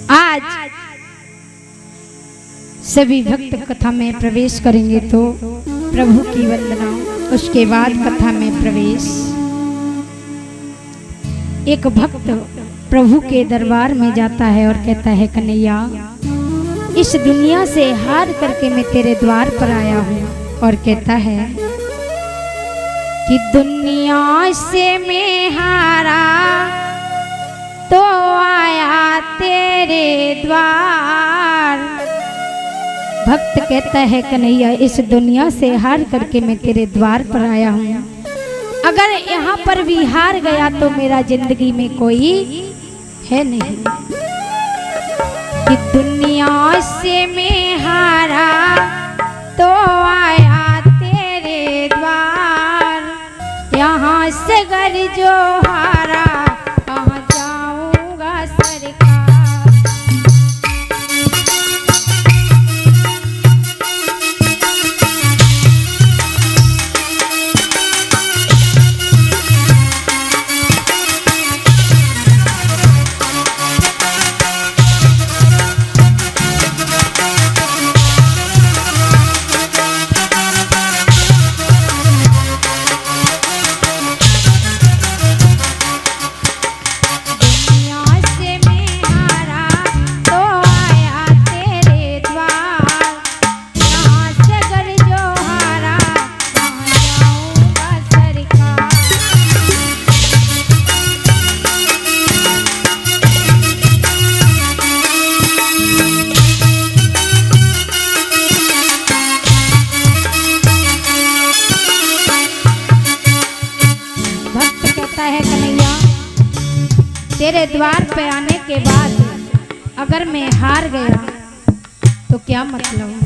आज सभी भक्त कथा में प्रवेश करेंगे तो प्रभु की वंदना, उसके बाद कथा में प्रवेश। एक भक्त प्रभु के दरबार में जाता है और कहता है, कन्हैया इस दुनिया से हार करके मैं तेरे द्वार पर आया हूँ। और कहता है कि दुनिया से मैं हारा तो आया तेरे द्वार। भक्त कहता है, कन्हैया इस दुनिया से हार करके मैं तेरे द्वार पर आया हूँ। अगर यहाँ पर भी हार गया तो मेरा जिंदगी में कोई है नहीं। कि दुनिया से मैं हारा तो आया तेरे द्वार। यहाँ से घर जो हारा कहाँ जाऊंगा सरकार। तेरे द्वार पे आने के बाद अगर मैं हार गया तो क्या मतलब।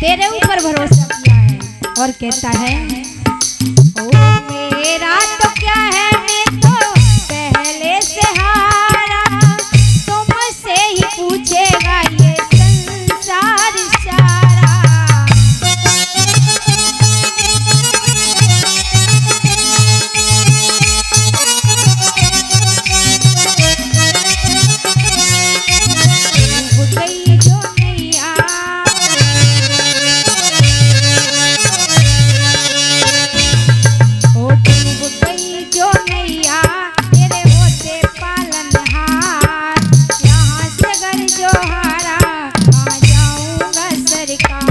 तेरे ऊपर भरोसा किया है और कहता है ओ मेरा तो क्या है मैं तो पहले से हारा तुमसे ही पूछेगा ये संसार सारा। डूब गई जो नैया ओ डूब गई जो नैया तेरे होते पालनहार यहाँ से अगर जो हारा आ जाऊंगा सरकार।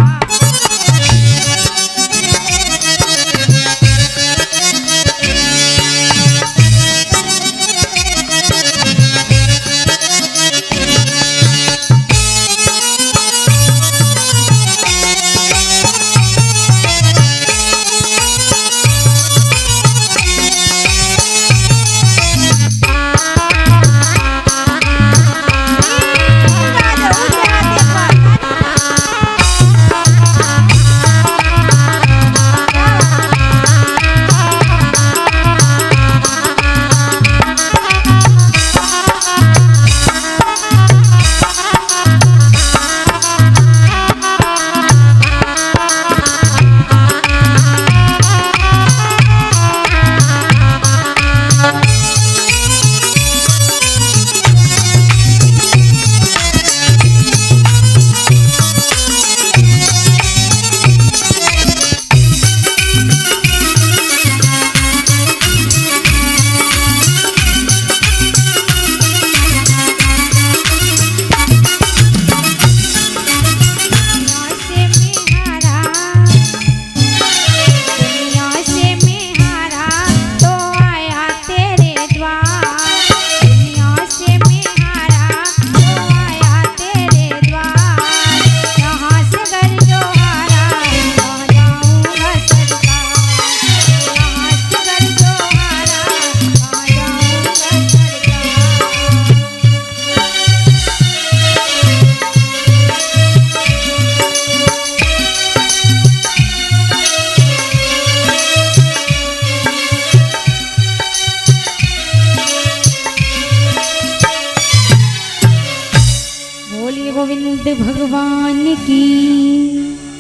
गोविंद भगवान की,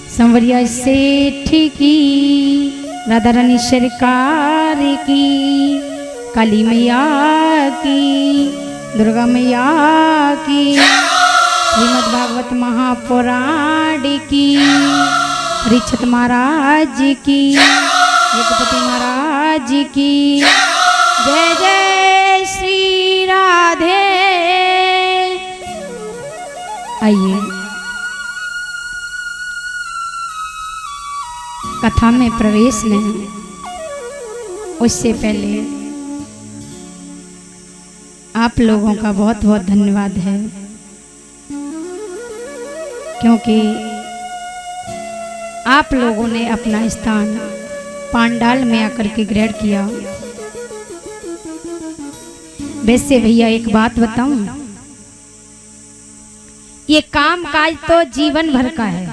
संवरिया सेठ की, राधा रानी सरकार की, काली मैया की, दुर्गा मैया की, श्रीमद् भागवत महापुराण की, परीक्षित महाराज की, यज्ञपति महाराज की, जय जय श्री राधे। आइए कथा में प्रवेश लें, उससे पहले आप लोगों का बहुत बहुत धन्यवाद है, क्योंकि आप लोगों ने अपना स्थान पांडाल में आकर के ग्रहण किया। वैसे भैया एक बात बताऊं, ये काम काज तो जीवन भर का है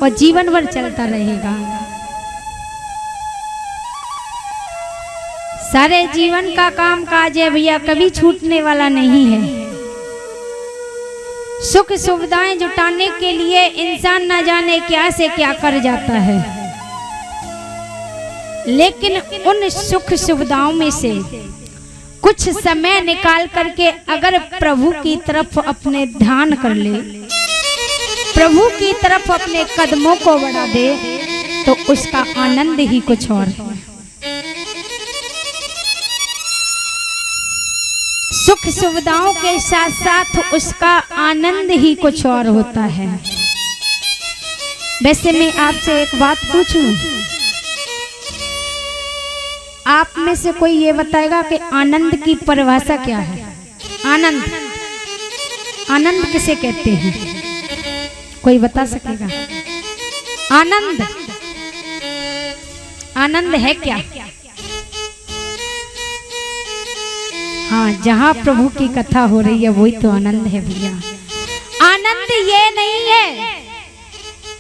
और जीवन भर चलता रहेगा। सारे जीवन का काम काज है भैया, कभी छूटने वाला नहीं है। सुख सुविधाएं जुटाने के लिए इंसान न जाने क्या से क्या कर जाता है, लेकिन उन सुख सुविधाओं में से कुछ समय निकाल करके अगर प्रभु की तरफ अपने ध्यान कर ले, प्रभु की तरफ अपने कदमों को बढ़ा दे, तो उसका आनंद ही कुछ और है। सुख सुविधाओं के साथ साथ उसका आनंद ही कुछ और होता है। वैसे मैं आपसे एक बात पूछूं, आप में से कोई ये बताएगा कि आनंद की परिभाषा क्या है? आनंद, आनंद किसे कहते हैं? कोई बता सकेगा? आनंद, आनंद है क्या? हाँ, जहाँ प्रभु की कथा हो रही है वही तो आनंद है भैया। आनंद ये नहीं है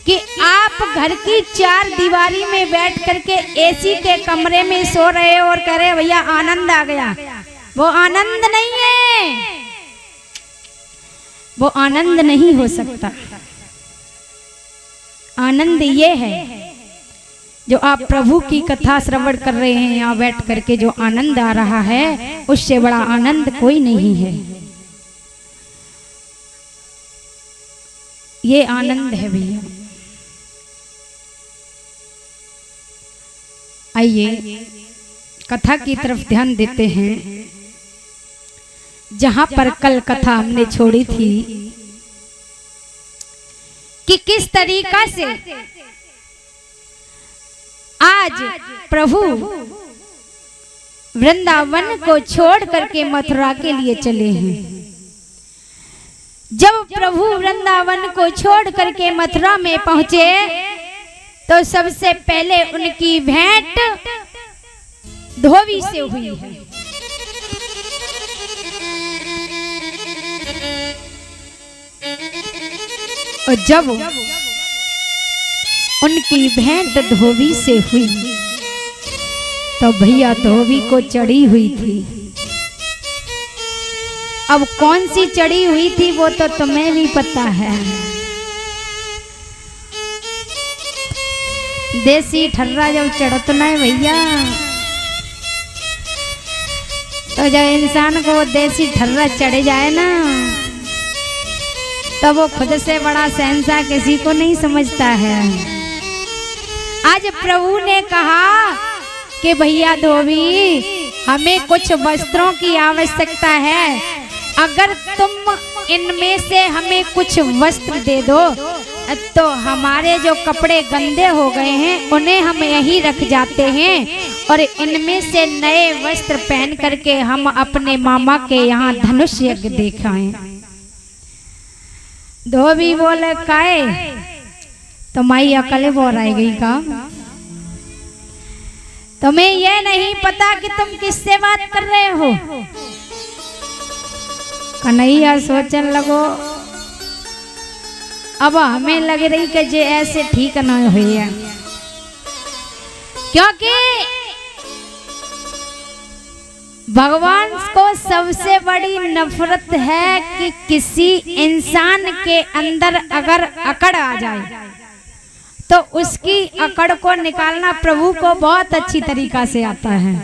कि आप घर की 4 दीवारी में बैठ करके एसी के कमरे में सो रहे हो और कह रहे भैया आनंद आ गया। वो आनंद नहीं है, वो आनंद नहीं हो सकता। आनंद ये है जो आप प्रभु की कथा श्रवण कर रहे हैं, यहाँ बैठ करके जो आनंद आ रहा है, उससे बड़ा आनंद कोई नहीं है। ये आनंद है भैया। आइए कथा की तरफ ध्यान देते हैं। जहां पर कल कथा हमने छोड़ी थी कि किस तरीका से आज प्रभु वृंदावन को छोड़ करके मथुरा के लिए चले हैं। जब प्रभु वृंदावन को छोड़ करके मथुरा में पहुंचे तो सबसे पहले उनकी भेंट धोबी से हुई है। और जब उनकी भेंट धोबी से हुई तो भैया धोबी को चढ़ी हुई थी। अब कौन सी चढ़ी हुई थी वो तो तुम्हें भी पता है। देसी ठर्रा जब चढ़ता है भैया, तो जब इंसान को वो देसी ठर्रा चढ़ जाए ना, तो वो खुद से बड़ा शहंशाह किसी को नहीं समझता है। आज प्रभु ने कहा कि भैया धोबी, हमें कुछ वस्त्रों की आवश्यकता है, अगर तुम इनमें से हमें कुछ वस्त्र दे दो तो हमारे जो कपड़े गंदे हो गए हैं उन्हें हम यहीं रख जाते हैं और इनमें से नए वस्त्र पहन करके हम अपने मामा के यहाँ धनुष यज्ञ दिखाएं। धोबी बोले काहे, तो माई अकले बोल रही गई का, तुम्हें यह नहीं पता कि तुम किससे बात कर रहे हो। कन्हैया सोचने लगो, अब हमें लग रही कि जे ऐसे ठीक ना हुई है, क्योंकि भगवान को सबसे बड़ी नफरत है कि किसी इंसान के अंदर अगर अकड़ आ जाए तो उसकी अकड़ को निकालना प्रभु को बहुत अच्छी तरीका से आता है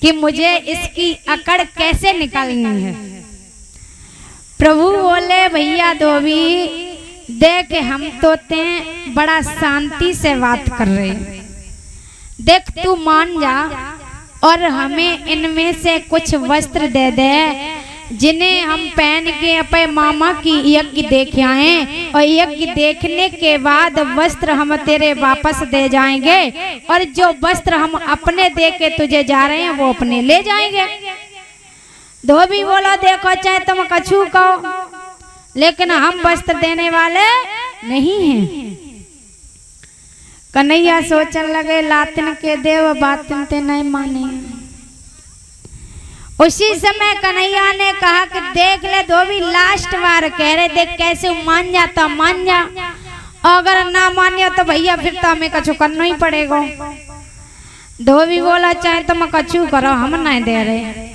कि मुझे इसकी अकड़ कैसे निकालनी है। प्रभु बोले भैया धोबी देख, हम तो ते बड़ा शांति से बात कर रहे, देख तू मान जा और हमें इनमें से कुछ वस्त्र दे दे जिन्हें हम पहन के अपने मामा की यज्ञ देख आए, और यज्ञ देखने के बाद वस्त्र हम तेरे वापस दे जाएंगे और जो वस्त्र हम अपने दे के तुझे जा रहे हैं वो अपने ले जाएंगे। धोबी बोला देखो चाहे तुम कछु कहो, लेकिन हम वस्त्र देने वाले नहीं हैं। कन्हैया सोचने लगे लातिन के देव बातिन ते नहीं माने। उसी समय कन्हैया ने कहा कि देख ले धोबी, लास्ट बार कह रहे, देख कैसे मान जाता मान जा, अगर ना मानियो तो भैया फिर तो हमें कछु करना ही पड़ेगा। धोबी बोला चाहे तुम कछु करो, हम नहीं दे रहे।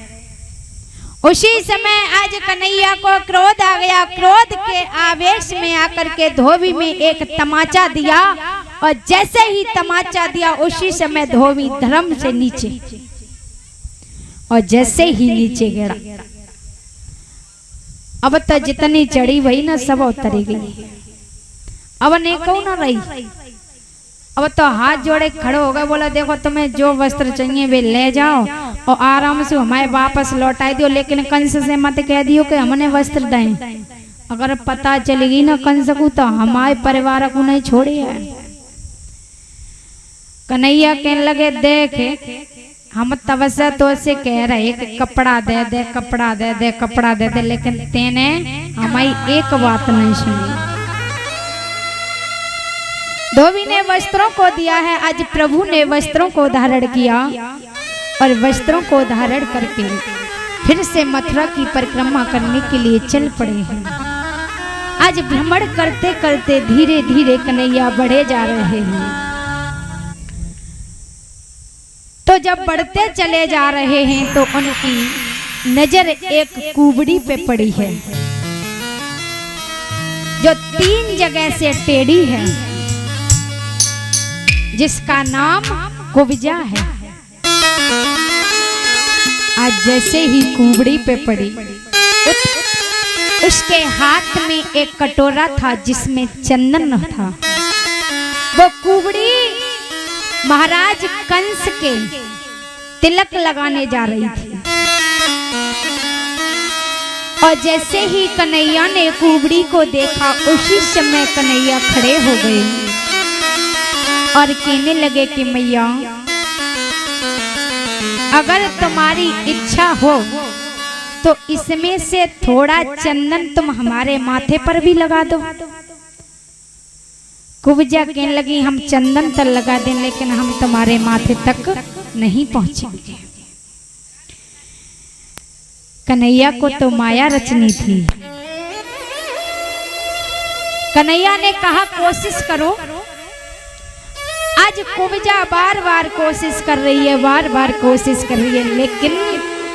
उसी समय आज कन्हैया को क्रोध आ गया। क्रोध के आवेश में आकर के धोबी में एक तमाचा दिया, और जैसे ही तमाचा दिया उसी समय धोबी धर्म से नीचे, और जैसे ही नीचे गिरा, अब तो जितनी चढ़ी वही ना सब उतरी गई, अब नहीं कौन ना रही। अब तो हाथ जोड़े खड़े हो गए, बोला देखो तुम्हें जो वस्त्र चाहिए वे ले जाओ और आराम से हमारे वापस लौटा दियो, लेकिन कंस से मत कह दियो कि हमने वस्त्र दें। अगर पता चलेगी ना कंस को तो हमारे परिवार को नहीं छोड़े है। कन्हैया कहने लगे देख, हम तब से तो से कह रहे कि कपड़ा दे दे कपड़ा दे दे कपड़ा दे दे, लेकिन तेने हमारी एक बात नहीं सुनी। धोबी ने वस्त्रों को दिया है, आज प्रभु ने वस्त्रों को धारण किया और वस्त्रों को धारण करके फिर से मथुरा की परिक्रमा करने के लिए चल पड़े हैं। आज भ्रमण करते करते धीरे धीरे कन्हैया बढ़े जा रहे हैं। तो जब बढ़ते चले जा रहे हैं तो उनकी नजर एक कुबड़ी पे पड़ी है जो 3 जगह से टेढ़ी है, जिसका नाम कुब्जा है। आज जैसे ही कुबड़ी पे पड़ी, उसके हाथ में एक कटोरा था जिसमें चंदन था। वो कुबड़ी महाराज कंस के तिलक लगाने जा रही थी। और जैसे ही कन्हैया ने कुबड़ी को देखा, उसी समय कन्हैया खड़े हो गए और कहने लगे कि मैया, अगर तुम्हारी इच्छा हो तो इसमें से थोड़ा चंदन तुम हमारे माथे पर भी लगा दो। कुब्जा कहने लगी, हम चंदन तो लगा दें लेकिन हम तुम्हारे माथे तक नहीं पहुंचेंगे। कन्हैया को तो माया रचनी थी। कन्हैया ने कहा कोशिश करो। आज कुब्जा बार बार कोशिश कर रही है, बार बार कोशिश कर रही है, लेकिन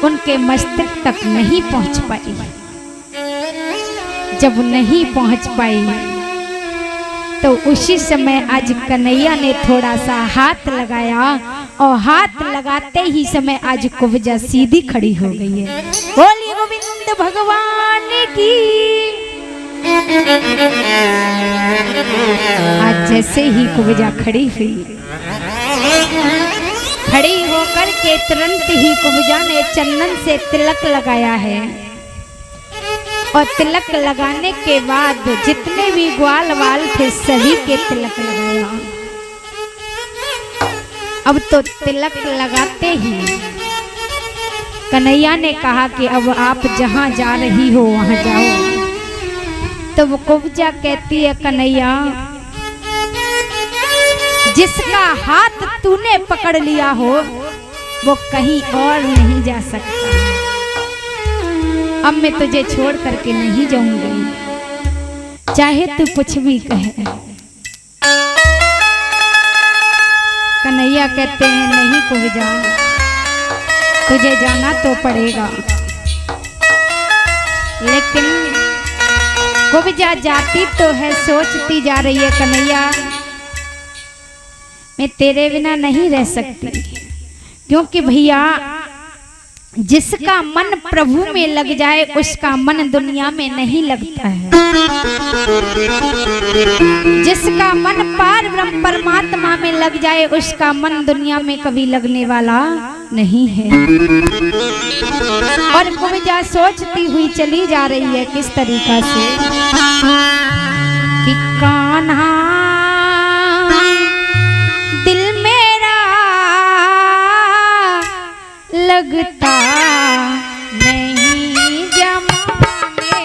उनके मस्तिष्क तक नहीं पहुंच पाई। जब नहीं पहुंच पाई तो उसी समय आज कन्हैया ने थोड़ा सा हाथ लगाया और हाथ लगाते ही समय आज कुब्जा सीधी खड़ी हो गई है। बोलिए गोविंद भगवान की। आज जैसे ही कुब्जा खड़ी हुई, खड़ी होकर के तुरंत ही कुब्जा ने चंदन से तिलक लगाया है। और तिलक लगाने के बाद जितने भी ग्वाल वाल थे सभी के तिलक लगाया। अब तो तिलक लगाते ही कन्हैया ने कहा कि अब आप जहां जा रही हो वहां जाओ। तो वो कुब्जा कहती है, कन्हैया, जिसका हाथ तूने पकड़ लिया हो वो कहीं और नहीं जा सकता। अब मैं तुझे छोड़ करके नहीं जाऊंगी, चाहे तू कुछ भी कहे। कन्हैया कहते हैं, नहीं कुब्जा, तुझे जाना तो पड़ेगा। लेकिन कुब्जा जाती तो है, सोचती जा रही है, कन्हैया मैं तेरे बिना नहीं रह सकती, क्योंकि भैया जिसका मन प्रभु में लग जाए उसका मन दुनिया में नहीं लगता है। जिसका मन पार ब्रह्म परमात्मा में लग जाए उसका मन दुनिया में कभी लगने वाला नहीं है। और कुब्जा सोचती हुई चली जा रही है किस तरीका से कि कान्हा दिल मेरा लगता नहीं जमाने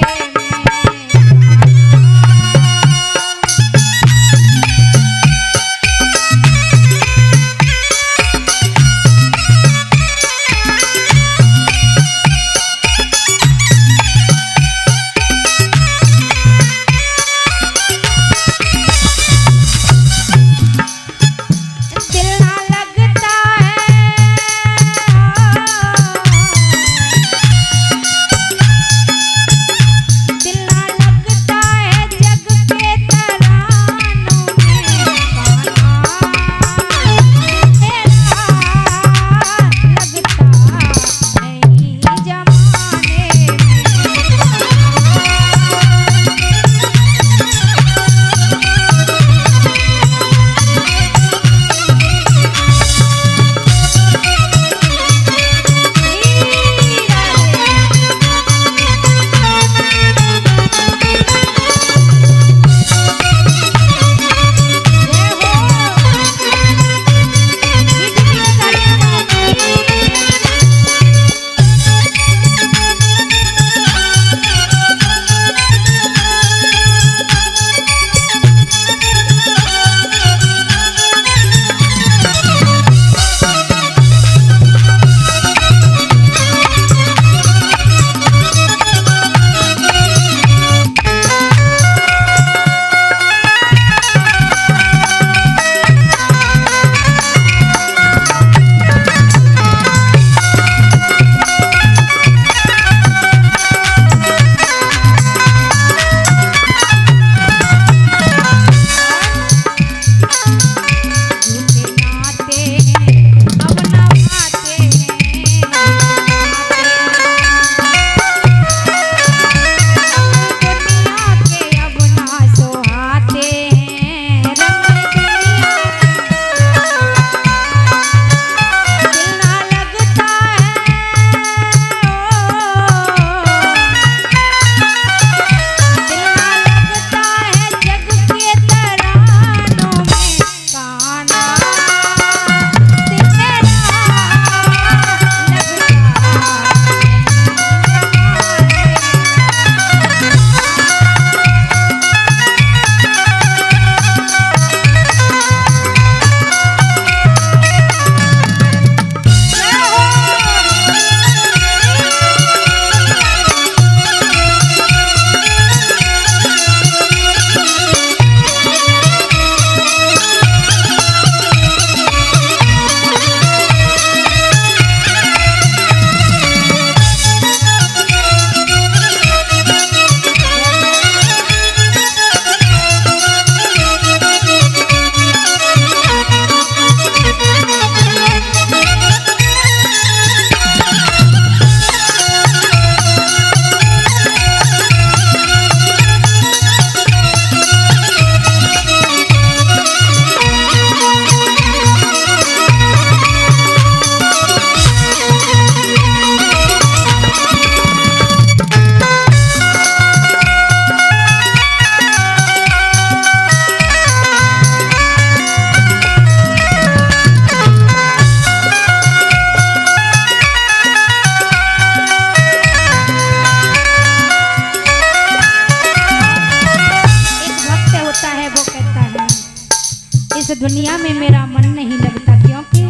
इस दुनिया में मेरा मन नहीं लगता, क्योंकि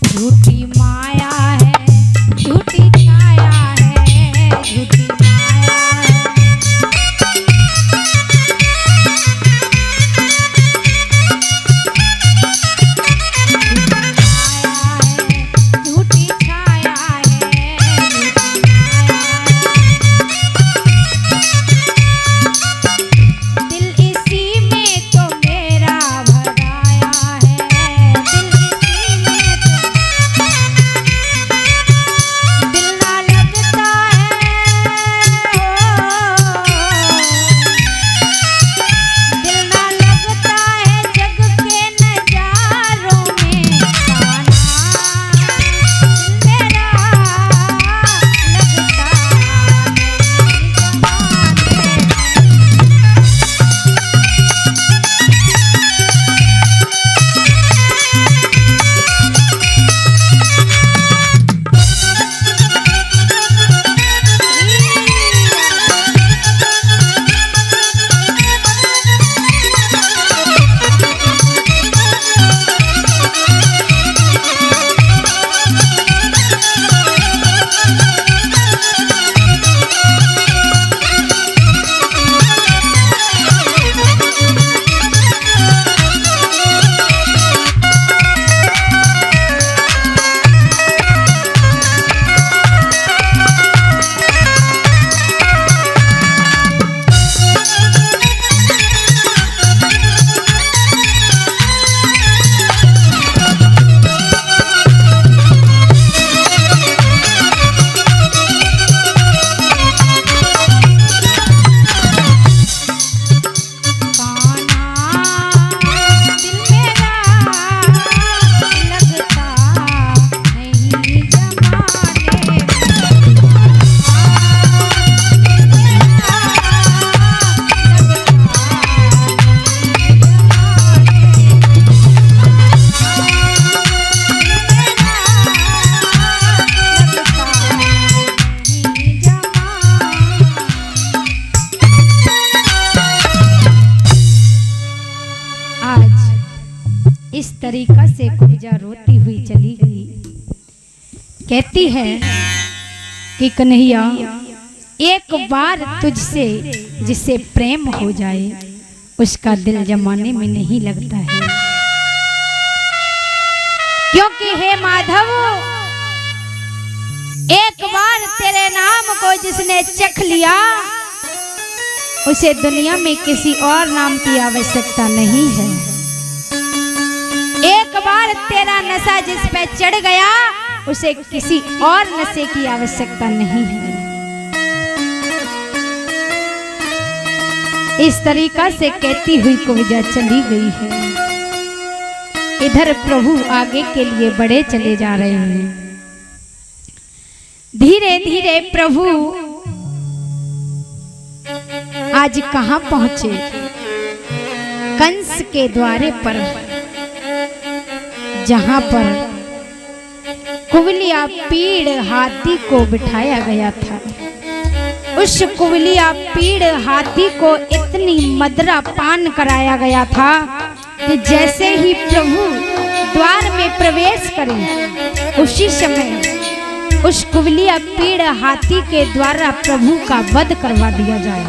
झूठी माया है, झूठी छाया है, झूठी माया है। झूठी छाया है, झूठी माया है। दिल इसी में तो मेरा भराया है, दिल इसी में तो दिल ना लगता है, दिल ना लगता है जग के नजारों में, ताना दिल मेरा लगता इस तरीका से कुब्जा रोती हुई चली गई। कहती है कि कन्हैया, एक बार तुझसे जिसे प्रेम हो जाए उसका दिल जमाने में नहीं लगता है, क्योंकि हे माधव, एक बार तेरे नाम को जिसने चख लिया उसे दुनिया में किसी और नाम की आवश्यकता नहीं है। एक बार तेरा नशा जिस पे चढ़ गया उसे किसी और नशे की आवश्यकता नहीं है। इस तरीका से कहती हुई कुब्जा चली गई है। इधर प्रभु आगे के लिए बढ़े चले जा रहे हैं। धीरे धीरे प्रभु आज कहां पहुंचे? कंस के द्वारे पर, जहां पर कुबलिया पीड़ हाथी को बिठाया गया था। उस कुबलिया पीड़ हाथी को इतनी मदरा पान कराया गया था कि जैसे ही प्रभु द्वार में प्रवेश करे उसी समय उस कुबलिया पीड़ हाथी के द्वारा प्रभु का वध करवा दिया जाए।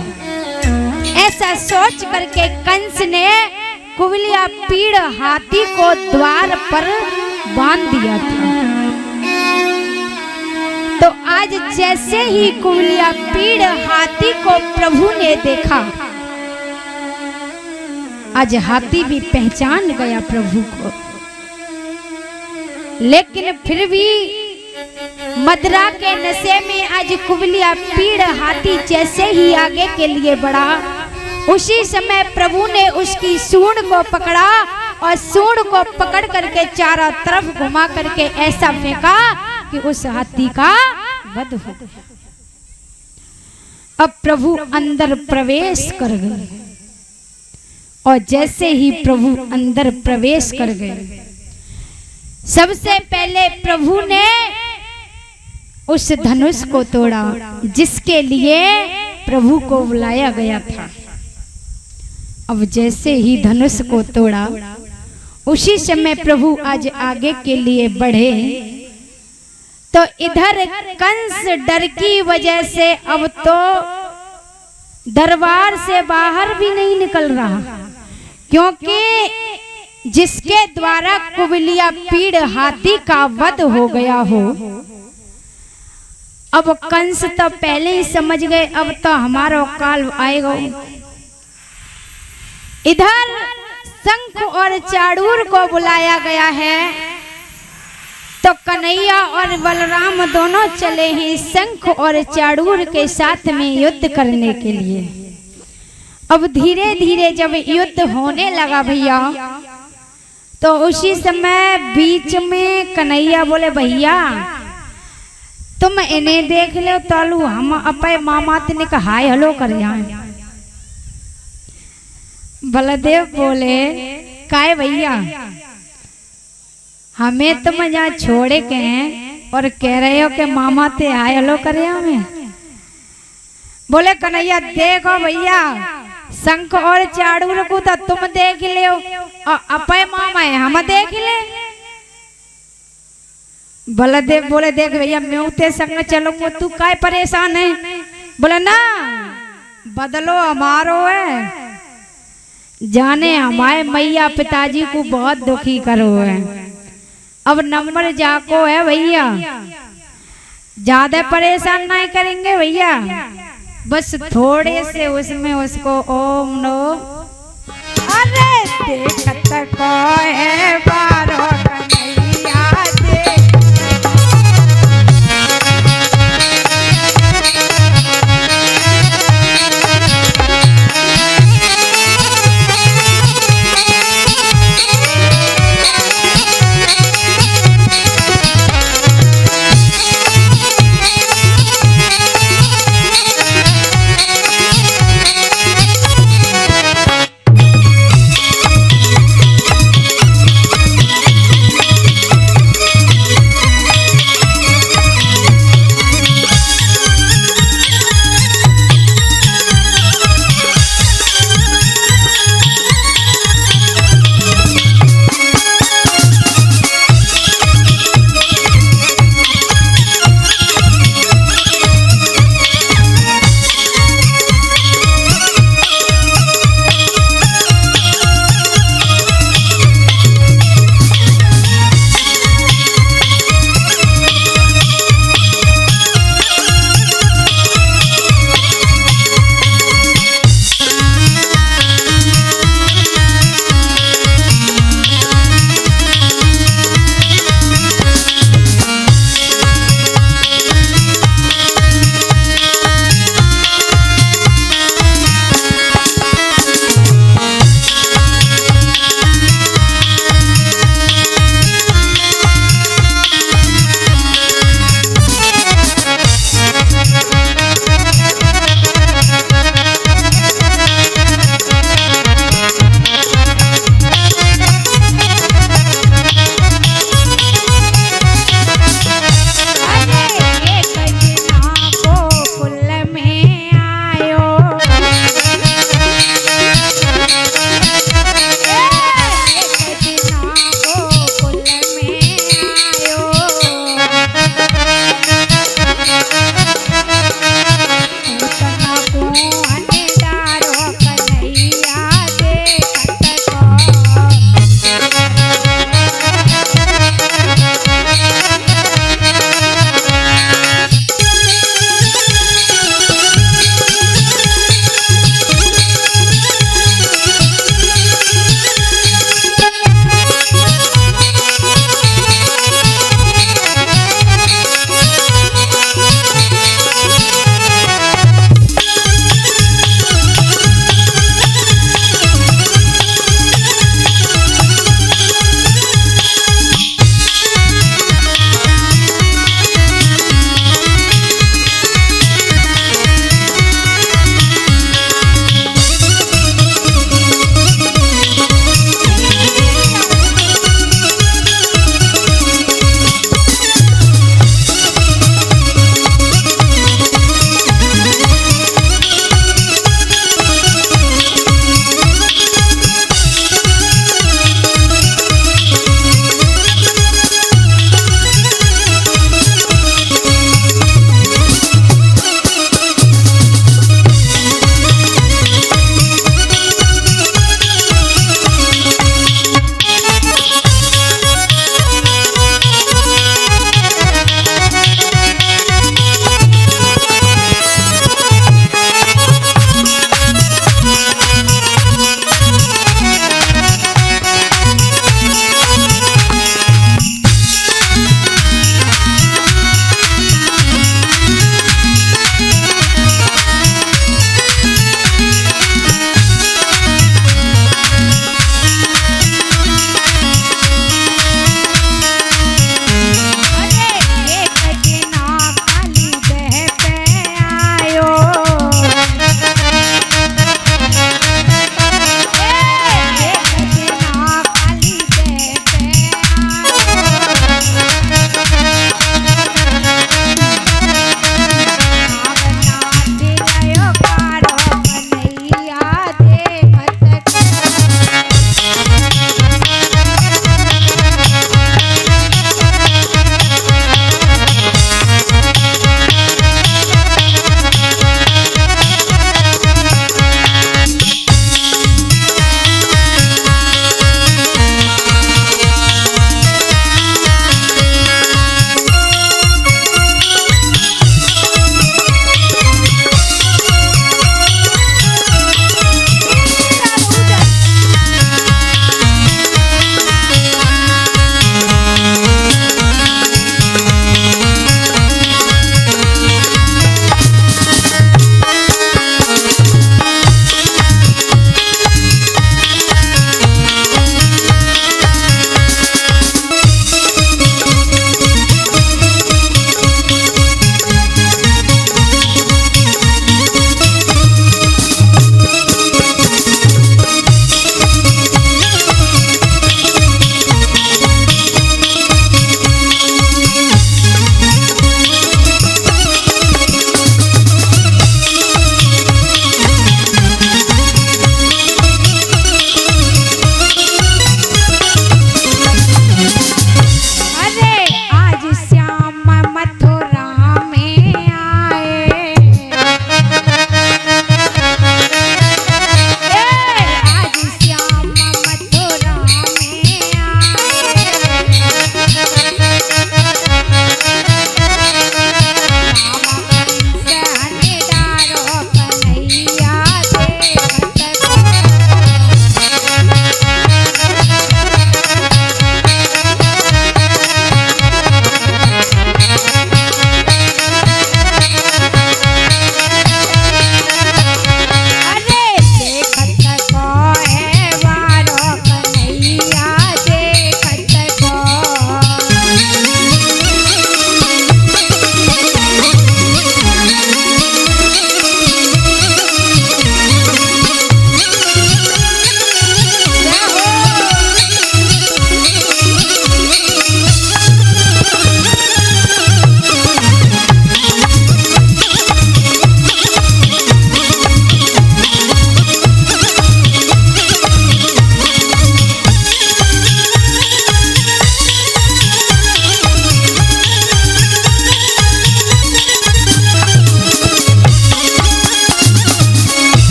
ऐसा सोच करके कंस ने कुबलिया पीड़ हाथी को द्वार पर बांध दिया था। तो आज जैसे ही कुबलिया पीड़ हाथी को प्रभु ने देखा, आज हाथी भी पहचान गया प्रभु को, लेकिन फिर भी मदरा के नशे में आज कुबलिया पीड़ हाथी जैसे ही आगे के लिए बढ़ा, उसी समय प्रभु ने उसकी सूंड को पकड़ा और सूंड को पकड़ करके चारों तरफ घुमा करके ऐसा फेंका कि उस हाथी का वध हो गया। अब प्रभु अंदर प्रवेश कर गए और जैसे ही प्रभु अंदर प्रवेश कर गए, सबसे पहले प्रभु ने उस धनुष को तोड़ा जिसके लिए प्रभु को बुलाया गया था। अब जैसे ही धनुष को तोड़ा उसी समय प्रभु आज आगे के लिए बढ़े, तो इधर कंस डर की वजह से अब तो दरबार से बाहर भी नहीं निकल रहा, क्योंकि जिसके द्वारा कुबलिया पीड़ हाथी का वध हो गया हो, अब कंस तो पहले ही समझ गए अब तो हमारा काल आएगा। इधर शंख और चाड़ूर को बुलाया गया है, तो कन्हैया और बलराम दोनों चले हैं शंख और चाड़ूर के साथ में युद्ध करने के लिए। अब धीरे धीरे जब युद्ध होने लगा भैया, तो उसी समय बीच में कन्हैया बोले भैया तुम इन्हें देख लो तालू, हम अपने मामा ने कहा हाय हेलो कर जाए। बलदेव बोले काय भैया हमें तुम यहाँ छोड़े के हैं और कह रहे हो कि मामा ते हाय हेलो करे हमें। बोले कन्हैया देखो भैया शंख और चाड़ूर को तो तुम देख ले और अपने मामा है हम देख ले। बलदेव बोले देख भैया मैं उते संग चलूंगा, तू काय परेशान है। बोले ना बदलो हमारो है, जाने हमारे मैया पिताजी को बहुत दुखी करो है। अब नंबर जाको है भैया, ज्यादा परेशान नहीं करेंगे भैया, बस थोड़े से उसमें उसको ओम नो अरे देखत को है बारो कन्हैया दे।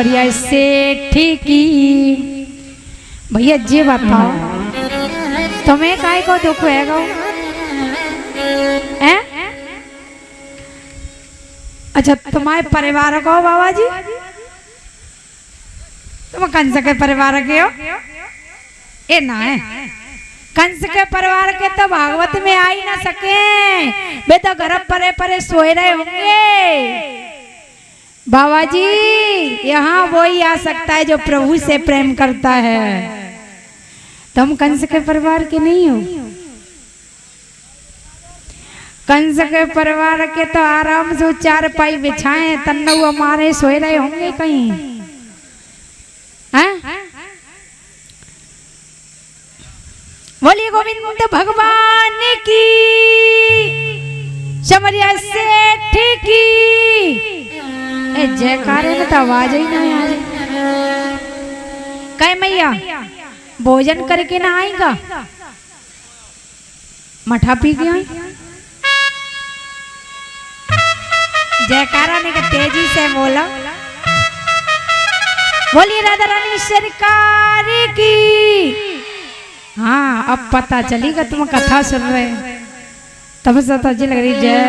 समरिया सेठ की। भैया जी बताओ तुम्हें काय को दुख है? अच्छा तुम्हारे परिवार को बाबा जी, तुम कंस के परिवार के हो? ए ना है, कंस के परिवार के तो भागवत में आ ही ना सके, वे तो घर परे परे सोए रहे होंगे। बाबा जी यहाँ वो ही आ सकता है जो प्रभु से प्रेम करता है। तुम कंस के परिवार के नहीं हो। कंस के परिवार के तो आराम से चार पाई बिछाए तन्नू हमारे सोए रहे होंगे कहीं, हैं? बोलिए गोविंद भगवान की, समरिया सेठ की। जयकार में तो आवाज ही ना आ रही। कहे मैया भोजन करके ना आएगा? मठा पी गया। जयकारा ने तेजी से बोला। बोलिए राधा रानी सरकार की। हाँ अब पता चलेगा, तुम कथा सुन रहे तब से तो लग रही जय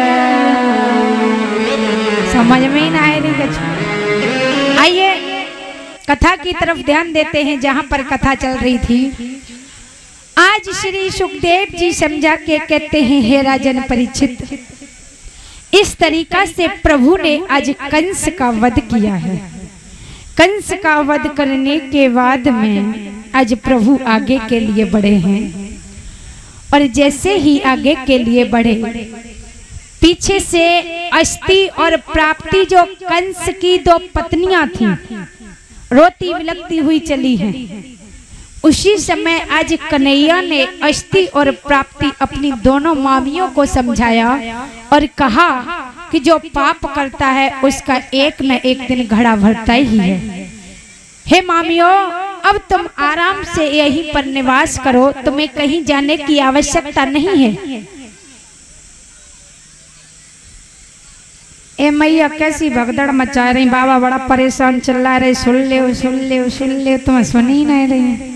समझ में ही ना आ रही कुछ। आइए कथा की तरफ ध्यान देते हैं जहां पर कथा चल रही थी। आज श्री सुखदेव जी समझा के कहते हैं, हे राजन परीक्षित, इस तरीका से प्रभु ने आज कंस का वध किया है। कंस का वध करने के बाद में आज प्रभु आगे के लिए बढ़े हैं, और जैसे ही आगे के लिए बढ़े पीछे से अस्थि और प्राप्ति जो कंस की दो पत्नियां थीं रोती विलकती हुई चली हैं। उसी समय आज कन्हैया ने अस्थि और प्राप्ति अपनी दोनों मामियों को समझाया और कहा कि जो पाप करता है उसका एक न एक दिन घड़ा भरता ही है। हे मामियों, अब तुम आराम से यहीं पर निवास करो, तुम्हें कहीं जाने की आवश्यकता नहीं है। ए मैया कैसी भगदड़ मचा रही, बाबा बड़ा परेशान चिल्ला रहे, सुन ले सुन ले सुन ले, तुम्हें सुन ही नहीं रही।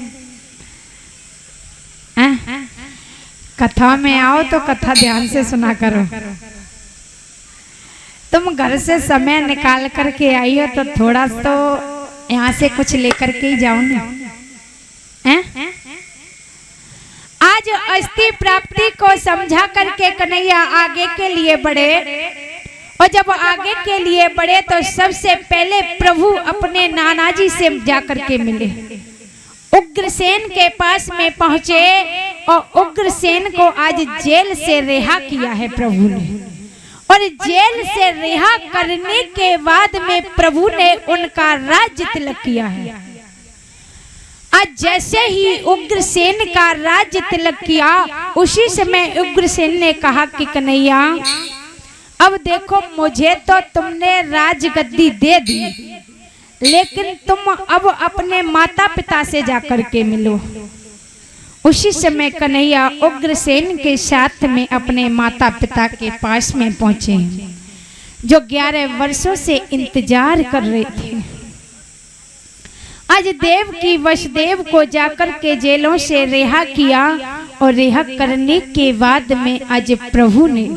कथा में आओ तो कथा ध्यान से सुना करो। तुम घर से समय निकाल करके आई हो तो थोड़ा तो यहाँ से कुछ लेकर के ही जाओ ना। आज अस्थि प्राप्ति को समझा करके कन्हैया आगे के लिए बढ़े, और जब आगे के लिए बढ़े तो सबसे पहले प्रभु अपने नाना जी से जाकर के मिले। उग्रसेन के पास में पहुंचे और उग्रसेन को आज जेल से रिहा किया है प्रभु ने, और जेल से रिहा करने के बाद में प्रभु ने उनका राज्य तिलक किया है। आज जैसे ही उग्रसेन का राज्य तिलक किया उसी समय उग्रसेन ने कहा कि कन्हैया अब देखो, मुझे तो तुमने राजगद्दी दे दी, लेकिन तुम अब अपने माता पिता से जाकर के मिलो। उसी समय कन्हैया उग्रसेन के साथ में अपने माता पिता के पास में पहुंचे, जो 11 वर्षों से इंतजार कर रहे थे। आज देव की वसुदेव को जाकर के जेलों से रिहा किया, और रिहा करने के बाद में आज प्रभु ने